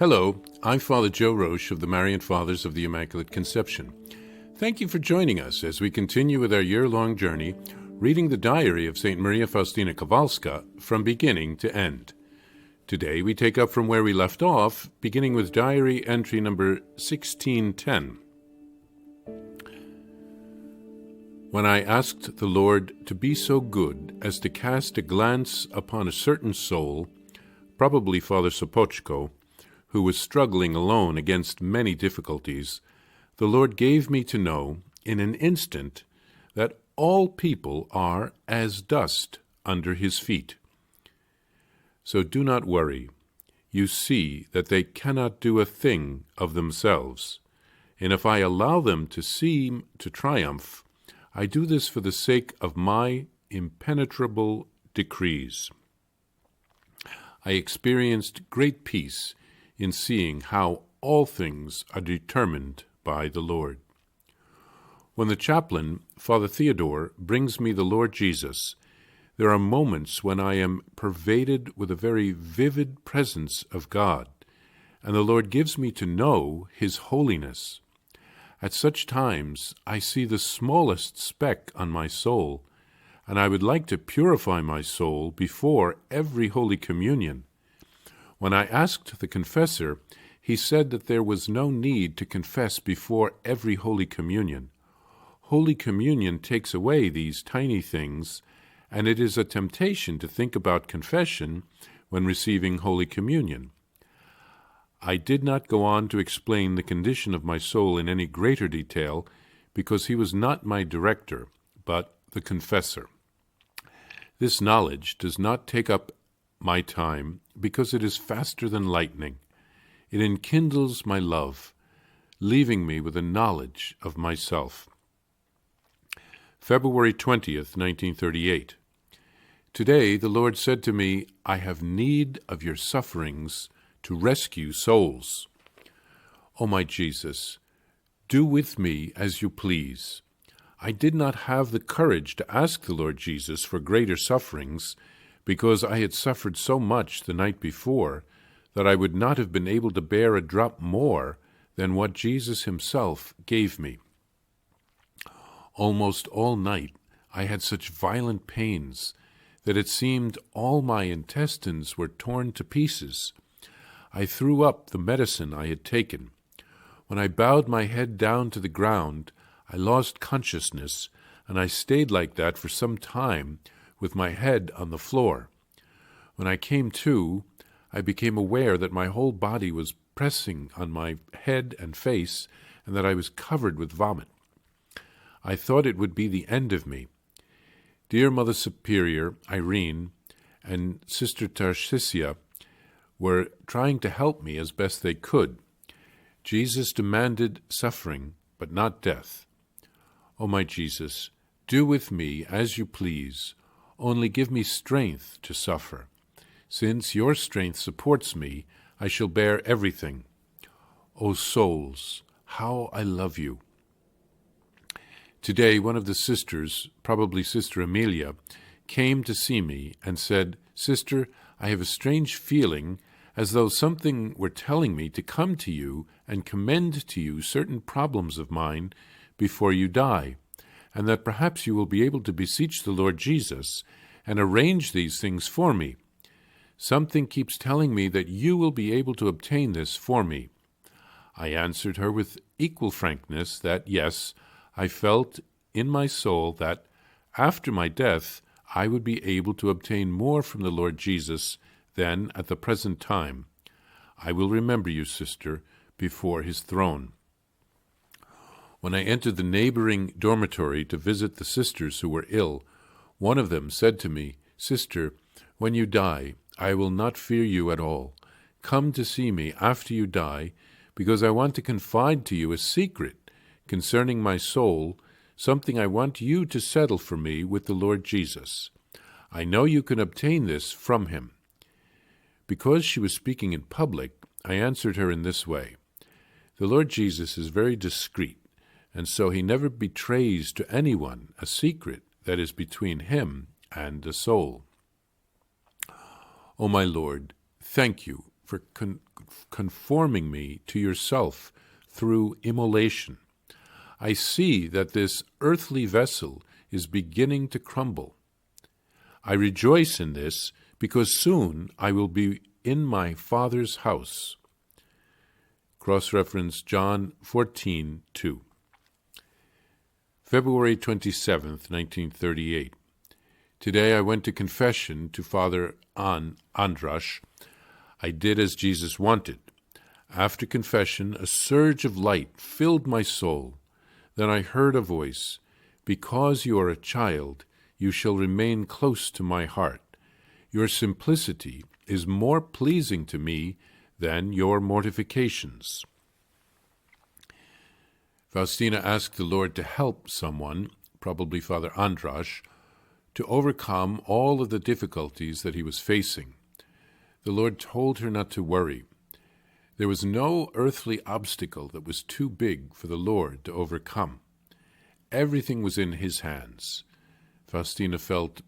Hello, I'm Father Joe Roesch of the Marian Fathers of the Immaculate Conception. Thank you for joining us as we continue with our year-long journey reading the diary of St. Maria Faustina Kowalska from beginning to end. Today we take up from where we left off, beginning with diary entry number 1610. When I asked the Lord to be so good as to cast a glance upon a certain soul, probably Father Sopochko, who was struggling alone against many difficulties, the Lord gave me to know in an instant that all people are as dust under his feet. So do not worry. You see that they cannot do a thing of themselves, and if I allow them to seem to triumph, I do this for the sake of my impenetrable decrees. I experienced great peace in seeing how all things are determined by the Lord. When the chaplain, Father Theodore, brings me the Lord Jesus, there are moments when I am pervaded with a very vivid presence of God, and the Lord gives me to know His holiness. At such times I see the smallest speck on my soul, and I would like to purify my soul before every Holy Communion. When I asked the confessor, he said that there was no need to confess before every Holy Communion. Holy Communion takes away these tiny things, and it is a temptation to think about confession when receiving Holy Communion. I did not go on to explain the condition of my soul in any greater detail, because he was not my director, but the confessor. This knowledge does not take up my time, because it is faster than lightning. It enkindles my love, leaving me with a knowledge of myself. February 20th, 1938. Today the Lord said to me, I have need of your sufferings to rescue souls. O my Jesus, do with me as you please. I did not have the courage to ask the Lord Jesus for greater sufferings, because I had suffered so much the night before that I would not have been able to bear a drop more than what Jesus himself gave me. Almost all night I had such violent pains that it seemed all my intestines were torn to pieces. I threw up the medicine I had taken. When I bowed my head down to the ground, I lost consciousness, and I stayed like that for some time, with my head on the floor. When I came to, I became aware that my whole body was pressing on my head and face, and that I was covered with vomit. I thought it would be the end of me. Dear Mother Superior, Irene, and Sister Tarcisia were trying to help me as best they could. Jesus demanded suffering, but not death. O my Jesus, do with me as you please. Only give me strength to suffer. Since your strength supports me, I shall bear everything. O souls, how I love you. Today, one of the sisters, probably Sister Amelia, came to see me and said, Sister, I have a strange feeling as though something were telling me to come to you and commend to you certain problems of mine before you die, and that perhaps you will be able to beseech the Lord Jesus and arrange these things for me. Something keeps telling me that you will be able to obtain this for me. I answered her with equal frankness that, yes, I felt in my soul that after my death I would be able to obtain more from the Lord Jesus than at the present time. I will remember you, sister, before his throne. When I entered the neighboring dormitory to visit the sisters who were ill, one of them said to me, Sister, when you die, I will not fear you at all. Come to see me after you die, because I want to confide to you a secret concerning my soul, something I want you to settle for me with the Lord Jesus. I know you can obtain this from him. Because she was speaking in public, I answered her in this way. The Lord Jesus is very discreet, and so he never betrays to anyone a secret that is between him and the soul. O my Lord, thank you for for conforming me to yourself through immolation. I see that this earthly vessel is beginning to crumble. I rejoice in this because soon I will be in my Father's house. Cross-reference John 14:2. February 27th, 1938. Today I went to confession to Father Andras. I did as Jesus wanted. After confession, a surge of light filled my soul. Then I heard a voice, "Because you are a child, you shall remain close to my heart. Your simplicity is more pleasing to me than your mortifications." Faustina asked the Lord to help someone, probably Father Andras, to overcome all of the difficulties that he was facing. The Lord told her not to worry. There was no earthly obstacle that was too big for the Lord to overcome. Everything was in his hands. Faustina felt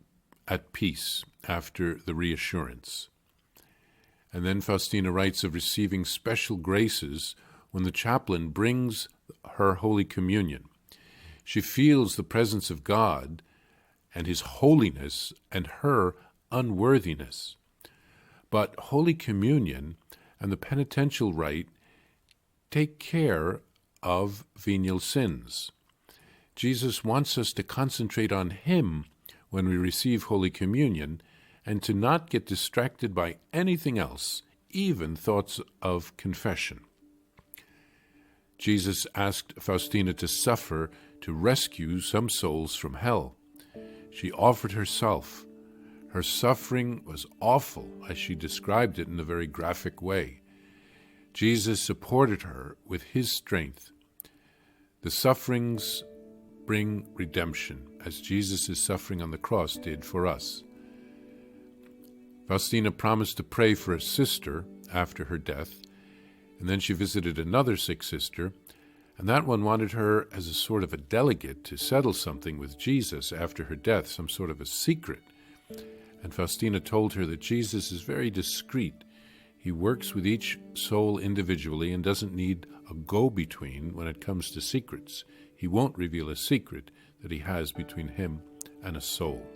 at peace after the reassurance. And then Faustina writes of receiving special graces when the chaplain brings her Holy Communion. She feels the presence of God and his holiness and her unworthiness. But Holy Communion and the penitential rite take care of venial sins. Jesus wants us to concentrate on him when we receive Holy Communion and to not get distracted by anything else, even thoughts of confession. Jesus asked Faustina to suffer to rescue some souls from hell. She offered herself. Her suffering was awful, as she described it in a very graphic way. Jesus supported her with his strength. The sufferings bring redemption, as Jesus' suffering on the cross did for us. Faustina promised to pray for a sister after her death, and then she visited another sick sister, and that one wanted her as a sort of a delegate to settle something with Jesus after her death, some sort of a secret. And Faustina told her that Jesus is very discreet. He works with each soul individually and doesn't need a go-between when it comes to secrets. He won't reveal a secret that he has between him and a soul.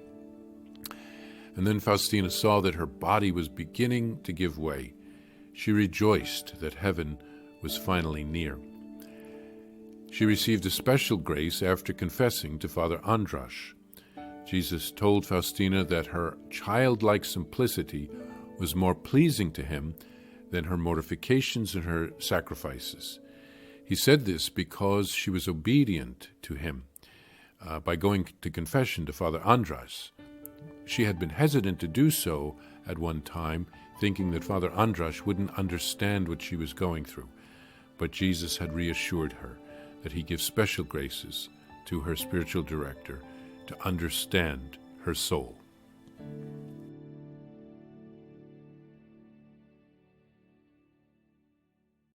And then Faustina saw that her body was beginning to give way. She rejoiced that heaven was finally near. She received a special grace after confessing to Father Andras. Jesus told Faustina that her childlike simplicity was more pleasing to him than her mortifications and her sacrifices. He said this because she was obedient to him by going to confession to Father Andras. She had been hesitant to do so at one time, thinking that Father Andras wouldn't understand what she was going through. But Jesus had reassured her that he gives special graces to her spiritual director to understand her soul.